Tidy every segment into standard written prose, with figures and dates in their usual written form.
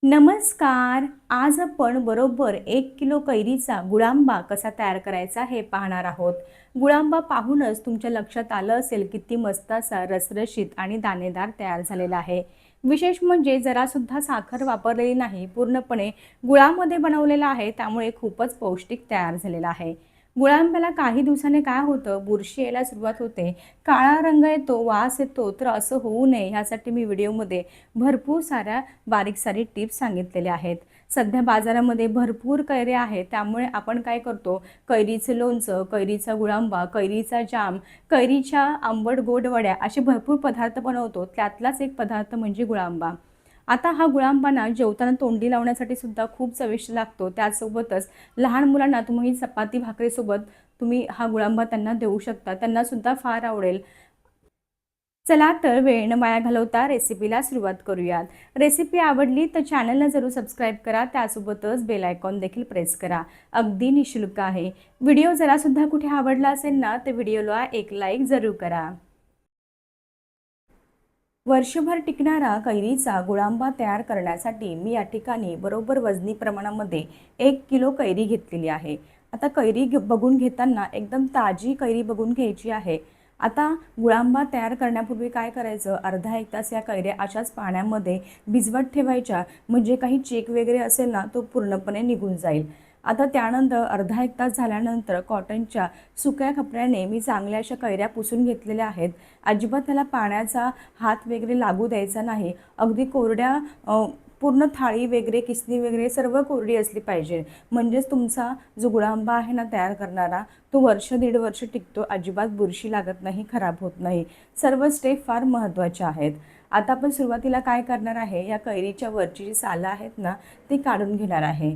नमस्कार. आज आपण बरोबर 1 किलो कैरीचा गुळांबा कसा तयार करायचा हे पाहणार आहोत. गुळांबा पाहूनच तुमच्या लक्षात आलं असेल किती मस्त असा रसरशीत आणि दाणेदार तयार झालेला आहे. विशेष म्हणजे जरासुद्धा साखर वापरलेली नाही, पूर्णपणे गुळामध्ये बनवलेला आहे, त्यामुळे खूपच पौष्टिक तयार झालेला आहे. गुळांब्याला काही दिवसाने काय होतं, बुरशी यायला सुरुवात होते, काळा रंग येतो, वास येतो. तर असं होऊ नये यासाठी मी व्हिडिओमध्ये भरपूर साऱ्या बारीक सारी टिप्स सांगितलेल्या आहेत. सध्या बाजारामध्ये भरपूर कैऱ्या आहेत, त्यामुळे आपण काय करतो, कैरीचं लोणचं, कैरीचा गुळांबा, कैरीचा जाम, कैरीच्या आंबट गोड वड्या असे भरपूर पदार्थ बनवतो. त्यातलाच एक पदार्थ म्हणजे गुळांबा. आता हा गुळांबा ना जेवताना तोंडी लावण्यासाठी सुद्धा खूप चविष्ट लागतो. त्यासोबतच लहान मुलांना तुम्ही चपाती भाकरीसोबत तुम्ही हा गुळांबा त्यांना देऊ शकता. त्यांना सुद्धा फार आवडेल. चला तर वेळ न वाया घालवता रेसिपीला सुरुवात करूयात. रेसिपी आवडली तर चॅनलला जरूर सबस्क्राईब करा. त्यासोबतच बेल आयकॉन देखील प्रेस करा. अगदी निःशुल्क आहे. व्हिडिओ जरासुद्धा कुठे आवडला असेल ना तर व्हिडिओला एक लाईक जरूर करा. वर्षभर टिकणारा कैरीचा गुळांबा तयार करण्यासाठी मी या ठिकाणी बरोबर वजनी प्रमाणामध्ये 1 किलो कैरी घेतलेली आहे. आता कैरी बघून घेताना एकदम ताजी कैरी बघून घ्यायची आहे. आता गुळांबा तयार करण्यापूर्वी काय करायचं, अर्धा एक तास या कैऱ्या अशाच पाण्यामध्ये भिजवत ठेवायच्या, म्हणजे काही चीक वगैरे असेल ना तो पूर्णपणे निघून जाईल. आता त्यानंतर अर्धा एक तास झाल्यानंतर कॉटनच्या सुक्या कपड्याने मी चांगल्या अशा कैऱ्या पुसून घेतलेल्या आहेत. अजिबात त्याला पाण्याचा हात वगैरे लागू द्यायचा नाही. अगदी कोरड्या पूर्ण थाळी वगैरे, किसणी वगैरे सर्व कोरडी असली पाहिजे. म्हणजेच तुमचा जो गुळांबा आहे ना तयार करणारा, तो वर्ष दीड वर्ष टिकतो. अजिबात बुरशी लागत नाही, खराब होत नाही. सर्व स्टेप फार महत्त्वाच्या आहेत. आता आपण सुरुवातीला काय करणार आहे, या कैरीच्या वरची जी सालं आहेत ना ती काढून घेणार आहे.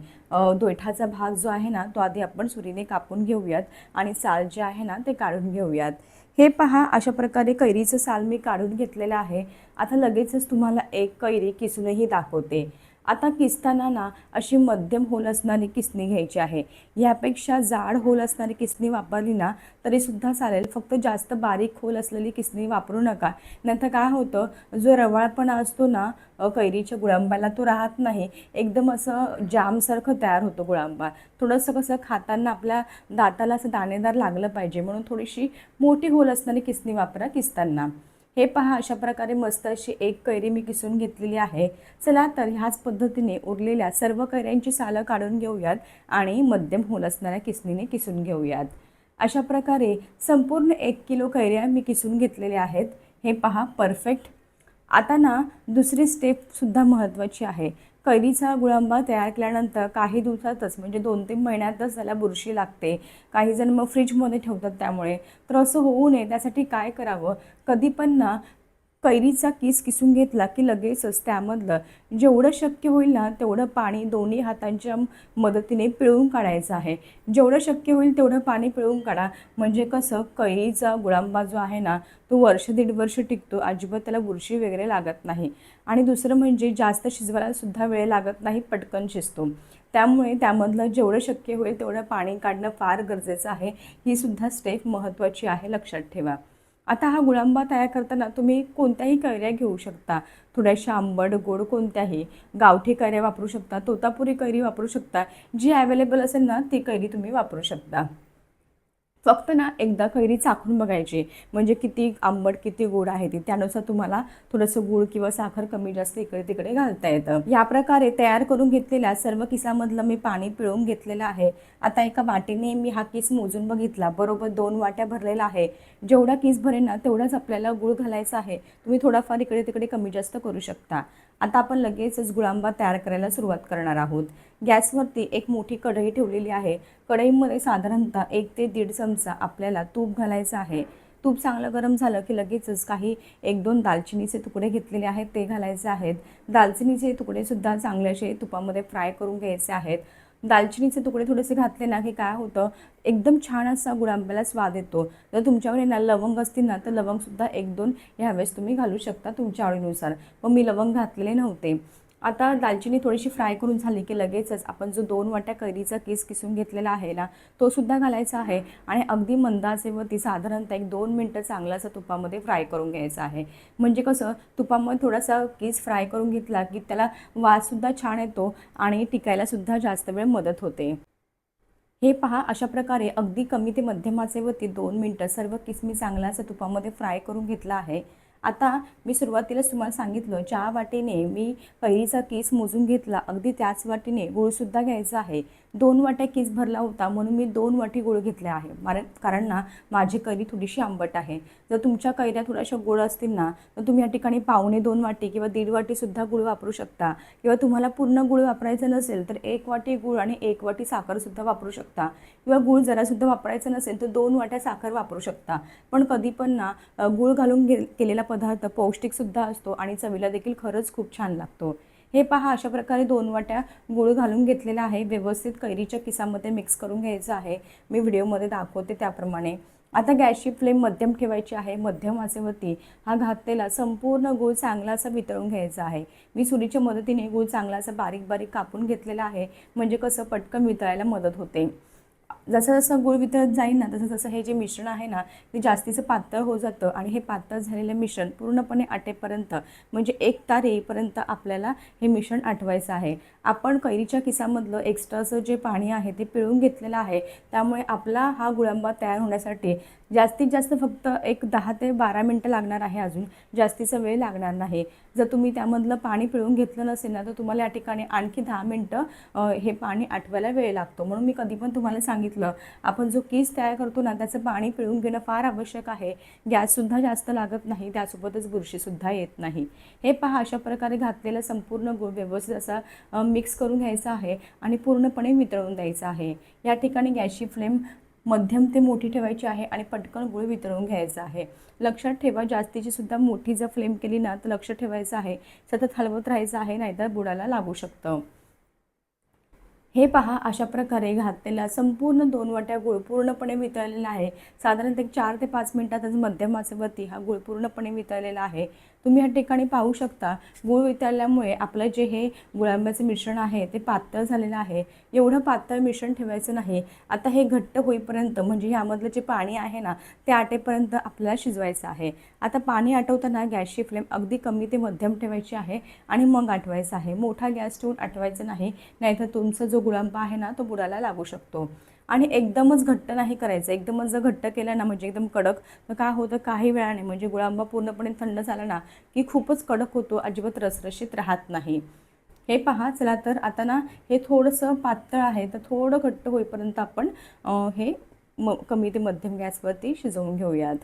देठाचा भाग जो आहे ना तो आधी आपण सुरीने कापून घेऊयात आणि साल जे आहे ना ते काढून घेऊयात. हे पहा, अशा प्रकारे कैरीचं साल मी काढून घेतलेलं आहे. आता लगेचच तुम्हाला एक कैरी किसूनही दाखवते. आता किसताना ना अशी मध्यम होल असणारी किसणी घ्यायची आहे. यापेक्षा जाड होल असणारी किसणी वापरली ना तरीसुद्धा चालेल, फक्त जास्त बारीक होल असलेली किसणी वापरू नका. नंतर काय होतं, जो रवाळपणा असतो ना कैरीच्या गुळांब्याला तो राहत नाही. एकदम असं जामसारखं तयार होतं गुळांबा. थोडंसं कसं खाताना आपल्या दाताला असं दाणेदार लागलं पाहिजे, म्हणून थोडीशी मोठी होल असणारी किसणी वापरा किसताना. हे पहा, अशा प्रकारे मस्त अशी एक कैरी मी किसून घेतलेली आहे. चला तर ह्याच पद्धतीने उरलेल्या सर्व कैऱ्यांची सालं काढून घेऊयात आणि मध्यम होल असणाऱ्या किसणीने किसून घेऊयात. अशा प्रकारे संपूर्ण 1 किलो कैऱ्या मी किसून घेतलेल्या आहेत. हे पहा, परफेक्ट. आता ना दुसरी स्टेपसुद्धा महत्त्वाची आहे. कैरीचा गुळांबा तयार केल्यानंतर काही दिवसातच, म्हणजे 2-3 महिन्यातच त्याला बुरशी लागते. काहीजण मग फ्रीजमध्ये ठेवतात. त्यामुळे तर असं होऊ नये त्यासाठी काय करावं, कधी पण ना कैरीचा किस किसून घेतला की लगेचच त्यामधलं जेवढं शक्य होईल ना तेवढं पाणी दोन्ही हातांच्या मदतीने पिळून काढायचं आहे. जेवढं शक्य होईल तेवढं पाणी पिळून काढा. म्हणजे कसं, कैरीचा गुळांबा जो आहे ना तो वर्ष दीड वर्ष टिकतो. अजिबात त्याला बुरशी वगैरे लागत नाही. आणि दुसरं म्हणजे जास्त शिजवायला सुद्धा वेळ लागत नाही, पटकन शिजतो. त्यामुळे त्यामधलं जेवढं शक्य होईल तेवढं पाणी काढणं फार गरजेचं आहे. ही सुद्धा स्टेप महत्त्वाची आहे, लक्षात ठेवा. आता हा गुळांबा तयार करताना तुम्ही कोणत्याही कैऱ्या घेऊ शकता. थोड्याशा आंबट गोड कोणत्याही. गावठी कैऱ्या वापरू शकता, तोतापुरी कैरी वापरू शकता. जी अवेलेबल असेल ना ती कैरी तुम्ही वापरू शकता. फक्त ना एकदा कैरी चाखून बघायची, म्हणजे किती आंबट किती गोड आहे ती. त्यानुसार तुम्हाला थोडंसं गूळ किंवा साखर कमी जास्त इकडे तिकडे घालता येतं. या प्रकारे तयार करून घेतलेल्या सर्व किसामधलं मी पाणी पिळून घेतलेलं आहे. आता एका वाटीने मी हा किस मोजून बघितला, बरोबर 2 वाट्या भरलेला आहे. जेवढा किस भरेल ना तेवढाच आपल्याला गूळ घालायचा आहे. तुम्ही थोडाफार इकडे तिकडे कमी जास्त करू शकता. आता आपण लगेचच गुळांबा तयार करायला सुरुवात करणार आहोत. गॅसवरती एक मोठी कढई ठेवलेली आहे. कढईमध्ये साधारणतः 1 ते 1.5 चमचा आपल्याला तूप घालायचं आहे. तूप चांगलं गरम झालं की लगेचच काही 1-2 दालचिनीचे तुकडे घेतलेले आहेत ते घालायचे आहेत. दालचिनीचे तुकडेसुद्धा चांगले असे तुपामध्ये फ्राय करून घ्यायचे आहेत. दालचिनीचे तुकडे थोडेसे घातले ना की काय होतं, एकदम छान असा गुळांब्याला स्वाद येतो. जर तुमच्याकडे ना लवंग असतील ना तर लवंगसुद्धा 1-2 ह्यावेळेस तुम्ही घालू शकता तुमच्या आवडीनुसार. पण मी लवंग घातलेले नव्हते. आता दालचिनी थोडीशी फ्राय करून झाली की लगेचच आपण जो 2 वाट्या कैरीचा किस किसून घेतलेला आहे ना, तो सुद्धा घालायचा आहे आणि अगदी मंद आचेवरती साधारणतः एक 2 मिनिटं चांगलं असं तुपामध्ये फ्राय करून घ्यायचं आहे. म्हणजे कसं तुपामध्ये थोडासा किस फ्राय करून घेतला की त्याला वाससुद्धा छान येतो आणि टिकायलासुद्धा जास्त वेळ मदत होते. हे पहा, अशा प्रकारे अगदी कमी ते मध्यम आचेवरती 2 मिनिटं सर्व किस मी चांगला असं तुपामध्ये फ्राय करून घेतला आहे. आता मी सुरुवातीलाच तुम्हाला सांगितलं, ज्या वाटीने मी कैरीचा किस मोजून घेतला अगदी त्याच वाटीने गूळसुद्धा घ्यायचा आहे. 2 वाट्या किस भरला होता म्हणून मी 2 वाटी गूळ घेतले आहे. कारण ना माझी कैरी थोडीशी आंबट आहे. जर तुमच्या कैऱ्या थोड्याशा गोड असतील ना, तर तुम्ही या ठिकाणी 1.25 वाटी किंवा 1.5 वाटीसुद्धा गूळ वापरू शकता. किंवा तुम्हाला पूर्ण गूळ वापरायचं नसेल तर 1 वाटी गूळ आणि 1 वाटी साखरसुद्धा वापरू शकता. किंवा गूळ जरासुद्धा वापरायचं नसेल तर 2 वाट्या साखर वापरू शकता. पण कधी पण ना गूळ घालून केलेला पदार्थ पौष्टिकसुद्धा असतो आणि चवीला देखील खरंच खूप छान लागतो. हे पहा, अशा प्रकारे 2 वाट्या गूळ घालून घेतलेला आहे. व्यवस्थित कैरीच्या किसामध्ये मिक्स करून घ्यायचं आहे. मी व्हिडिओमध्ये दाखवते त्याप्रमाणे. आता गॅसची फ्लेम मध्यम ठेवायची आहे. मध्यम आचेवरती हा घातलेला संपूर्ण गूळ चांगला असा वितळून घ्यायचा आहे. मी सुरीच्या मदतीने गूळ चांगला असा बारीक बारीक कापून घेतलेला आहे. म्हणजे कसं पटकन वितळायला मदत होते. जसं जसं गूळ वितळत जाईल ना, तसं तसं हे जे मिश्रण आहे ना, ते जास्तीचं पातळ होत जातं आणि हे पातळ झालेलं मिश्रण पूर्णपणे आटेपर्यंत म्हणजे एक तार येईपर्यंत आपल्याला हे मिश्रण आटवायचं आहे. आपण कैरीच्या किसामधलं एक्स्ट्राचं जे पाणी आहे ते पिळून घेतलेलं आहे. त्यामुळे आपला हा गुळांबा तयार होण्यासाठी जास्तीत जास्त फक्त एक 10 ते 12 मिनटं लागणार आहे. अजून जास्तीचा वेळ लागणार नाही. जर तुम्ही त्यामधलं पाणी पिळून घेतलं नसेल ना, तर तुम्हाला या ठिकाणी आणखी 10 मिनटं हे पाणी आटवायला वेळ लागतो. म्हणून मी कधी पण तुम्हाला सांगितलं, आपण जो किस तयार करतो ना, त्याचं पाणी पिळून घेणं फार आवश्यक आहे. गॅससुद्धा जास्त लागत नाही, त्यासोबतच बुरशीसुद्धा येत नाही. हे पहा, अशा प्रकारे घातलेला संपूर्ण गूळ व्यवस्थित असा मिक्स करून घ्यायचा आहे आणि पूर्णपणे वितळून द्यायचा आहे. या ठिकाणी गॅसची फ्लेम मध्यम ते मोठी ठेवायची आहे आणि पटकन गूळ वितळून घ्यायचा आहे. लक्षात ठेवा, जास्तीची सुद्धा मोठी जर फ्लेम केली ना, तर लक्ष ठेवायचं आहे, सतत हलवत राहायचं आहे, नाहीतर बुडाला लागू शकतं. हे पहा, अशा प्रकारे घातलेला संपूर्ण 2 वाट्या गूळ पूर्णपणे वितळलेला आहे. साधारणतः 4 ते 5 मिनिटातच मध्यम आचेवरती हा गूळ पूर्णपणे वितळलेला आहे. तुम्ही या ठिकाणी पाहू शकता, गूळ वितळल्यामुळे आपलं जे हे गुळांब्याचं मिश्रण आहे ते पातळ झालेलं आहे. एवढं पातळ मिश्रण ठेवायचं नाही. आता हे घट्ट होईपर्यंत म्हणजे यामधलं जे पाणी आहे ना, ते आटेपर्यंत आपल्याला शिजवायचं आहे. आता पाणी आटवताना गॅसची फ्लेम अगदी कमी ते मध्यम ठेवायची आहे आणि मग आटवायचं आहे. मोठा गॅस ठेवून आटवायचं नाही, नाहीतर तुमचा जो गुळांबा आहे ना, तो बुडाला लागू शकतो. आणि एकदमच घट्ट नाही करायचं. एकदमच जर घट्ट केलं ना, म्हणजे एकदम कडक, तर काय होतं, काही वेळाने म्हणजे गुळांबा पूर्णपणे थंड झाला ना, की खूपच कडक होतो, अजिबात रसरशीत राहत नाही. हे पहा, चला तर आता ना हे थोडंसं पातळ आहे, तर थोडं घट्ट होईपर्यंत आपण हे कमी ते मध्यम गॅसवरती शिजवून घेऊयात.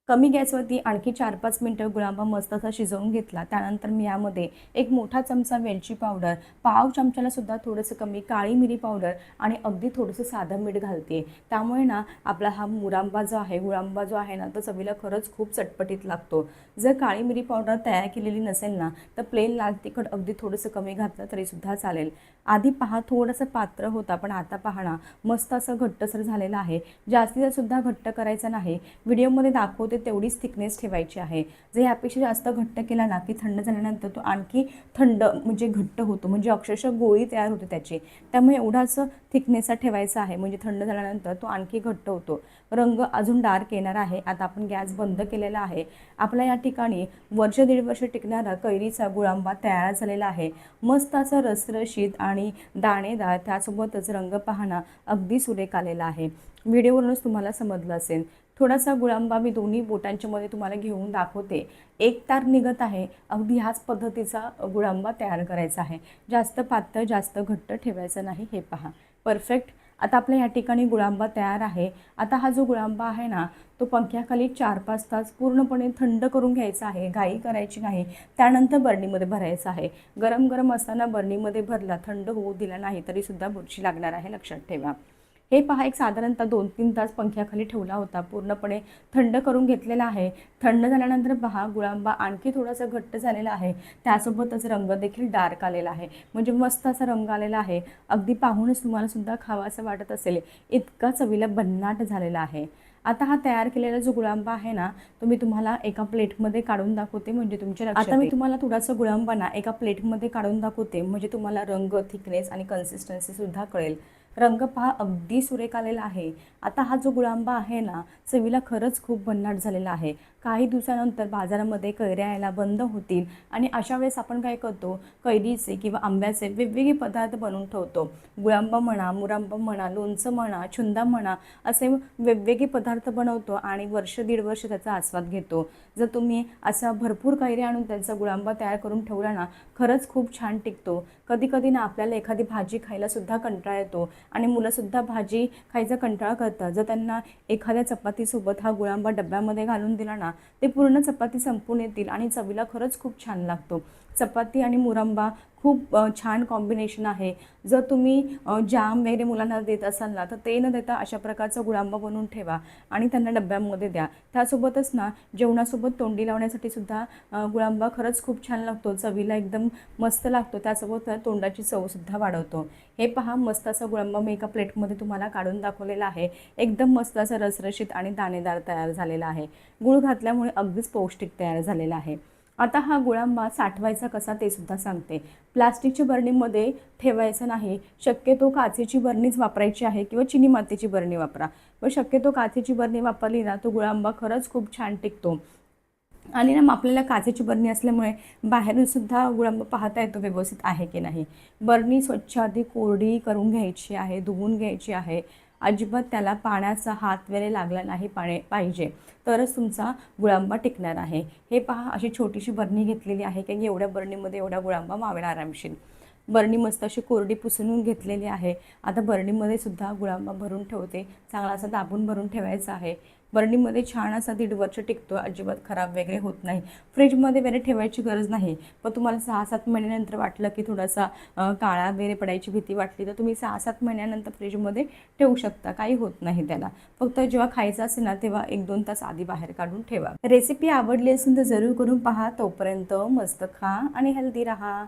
कमी गॅसवरती आणखी 4-5 मिनटं गुळांबा मस्त असा शिजवून घेतला. त्यानंतर मी यामध्ये एक मोठा चमचा वेलची पावडर, पाव चमच्यालासुद्धा थोडंसं कमी काळी मिरी पावडर आणि अगदी थोडंसं साधं मीठ घालते. त्यामुळे ना आपला हा मुरांबा जो आहे, गुळांबा जो आहे ना, तो चवीला खरंच खूप चटपटीत लागतो. जर काळी मिरी पावडर तयार केलेली नसेल ना, तर प्लेन लाल तिखट अगदी थोडंसं कमी घातलं तरीसुद्धा चालेल. आधी पहा, थोडंसं पातळ होता, पण आता पहा ना मस्त असं घट्टसर झालेलं आहे. जास्तीचासुद्धा घट्ट करायचा नाही. व्हिडिओमध्ये दाखवते तेवढीच थिकनेस ठेवायची आहे. जर यापेक्षा जास्त घट्ट केला ना, की थंड झाल्यानंतर तो आणखी थंड म्हणजे घट्ट होतो, म्हणजे अक्षरशः गोळी तयार होते त्याची. त्यामुळे एवढाच थिकनेसचा ठेवायचा आहे, म्हणजे थंड झाल्यानंतर तो आणखी घट्ट होतो. रंग अजून डार्क येणार आहे. आता आपण गॅस बंद केलेला आहे. आपला या ठिकाणी वर्ष 1.5 वर्ष टिकणारा कैरीचा गुळांबा तयार झालेला आहे. मस्त असं रसरशीत आणि दाणेदार, त्यासोबतच रंग पाहणं अगदी सुरेख आलेला आहे. व्हिडिओवरूनच तुम्हाला समजलं असेल. थोडासा गुळांबा मी दोन्ही बोटांच्या मध्ये तुम्हाला घेऊन दाखवते. एक तार निघत आहे. अगदी ह्याच पद्धतीचा गुळांबा तयार करायचा आहे. जास्त पातळ, जास्त घट्ट ठेवायचं नाही. हे पहा, परफेक्ट. आता आपल्या या ठिकाणी गुळांबा तयार आहे. आता हा जो गुळांबा आहे ना, तो पंख्याखाली 4-5 तास पूर्णपणे थंड करून घ्यायचा आहे. घाई करायची नाही. त्यानंतर बरणीमध्ये भरायचा आहे. गरम गरम असताना बरणीमध्ये भरला, थंड होऊ दिला नाही तरीसुद्धा बुरशी लागणार आहे, लक्षात ठेवा. हे पहा, एक साधारणतः 2-3 तास पंख्याखाली ठेवला होता. पूर्णपणे थंड करून घेतलेला आहे. थंड झाल्यानंतर पहा, गुळांबा आणखी थोडासा घट्ट झालेला आहे. त्यासोबतच रंग देखील डार्क आलेला आहे, म्हणजे मस्त असा रंग आलेला आहे. अगदी पाहूनच तुम्हाला सुद्धा खावासं वाटत असेल, इतका चवीला भन्नाट झालेला आहे. आता हा तयार केलेला जो गुळांबा आहे ना, तो मी तुम्हाला एका प्लेटमध्ये काढून दाखवते म्हणजे तुमच्या लक्षात आता मी तुम्हाला थोडासा गुळांबा ना एका प्लेटमध्ये काढून दाखवते म्हणजे तुम्हाला रंग, थिकनेस आणि कन्सिस्टन्सीसुद्धा कळेल. रंग पहा अगदी सुरेख आलेला आहे. आता हा जो गुळांबा आहे ना, चवीला खरंच खूप भन्नाट झालेला आहे. काही दिवसानंतर बाजारामध्ये कैऱ्या यायला बंद होतील आणि अशा वेळेस आपण काय करतो, कैरीचे किंवा आंब्याचे वेगवेगळे पदार्थ बनवून ठेवतो. गुळांबा म्हणा, मुरांबा म्हणा, लोणचं म्हणा, छुंदा म्हणा, असे वेगवेगळे पदार्थ बनवतो आणि वर्ष दीड वर्ष त्याचा आस्वाद घेतो. जर तुम्ही असा भरपूर कैऱ्या आणून त्यांचा गुळांबा तयार करून ठेवला ना, खरंच खूप छान टिकतो. कधी कधी ना आपल्याला एखादी भाजी खायलासुद्धा कंटाळा येतो आणि मुलंसुद्धा भाजी खायचा कंटाळा करतात. जर त्यांना एखाद्या चपातीसोबत हा गुळांबा डब्यामध्ये घालून दिला ना, ते पूर्ण चपाती संपून येतील आणि चवीला खरंच खूप छान लागतो. चपाती आणि मुरंबा खूप छान कॉम्बिनेशन आहे. जर तुम्ही जाम वगैरे मुलांना देत असाल ना, तर ते न देता अशा प्रकारचा गुळांबा बनवून ठेवा आणि त्यांना डब्यामध्ये द्या. त्यासोबतच ना जेवणासोबत तोंडी लावण्यासाठी सुद्धा गुळांबा खरंच खूप छान लागतो. चवीला एकदम मस्त लागतो. त्यासोबत तोंडाची चवसुद्धा वाढवतो. हे पहा, मस्त असा गुळांबा मी एका प्लेटमध्ये तुम्हाला काढून दाखवलेला आहे. एकदम मस्त असा रसरशीत आणि दाणेदार तयार झालेला आहे. गूळ घातल्यामुळे अगदीच पौष्टिक तयार झालेला आहे. आता हा गुळांबा साठवायचा कसा ते सुद्धा सांगते. प्लास्टिकच्या बरणीमध्ये ठेवायचं नाही. शक्यतो काचेची बरणीच वापरायची आहे किंवा चिनी मातीची बरणी वापरा. पण शक्यतो काचेची बरणी वापरली ना, तो गुळांबा खरंच खूप छान टिकतो. आणि ना आपल्याला काचेची बरणी असल्यामुळे बाहेरून सुद्धा गुळांबा पाहता येतो व्यवस्थित आहे की नाही. बरणी स्वच्छ आधी कोरडी करून घ्यायची आहे, धुवून घ्यायची आहे. अजिबात त्याला पाण्याचा हात वगैरे लागला नाही पाहिजे, तरच तुमचा गुळांबा टिकणार आहे. हे पहा, अशी छोटीशी बरणी घेतलेली आहे की एवढ्या बरणीमध्ये एवढा गुळांबा मावेल आरामशीर. बरणी मस्त अशी कोरडी पुसून घेतलेली आहे. आता बरणीमध्ये सुद्धा गुळांबा भरून ठेवते. चांगला असा दाबून भरून ठेवायचा आहे. बरणीमध्ये छान असा 1.5 वर्ष टिकतो, अजिबात खराब वगैरे होत नाही. फ्रीजमध्ये वगैरे ठेवायची गरज नाही. पण तुम्हाला 6-7 महिन्यानंतर वाटलं की थोडासा काळा वगैरे पडायची भीती वाटली, तर तुम्ही 6-7 महिन्यानंतर फ्रीजमध्ये ठेवू शकता. काही होत नाही त्याला. फक्त जेव्हा खायचं असेल ना, तेव्हा 1-2 तास आधी बाहेर काढून ठेवा. रेसिपी आवडली असेल तर जरूर करून पहा. तोपर्यंत मस्त खा आणि हेल्दी राहा.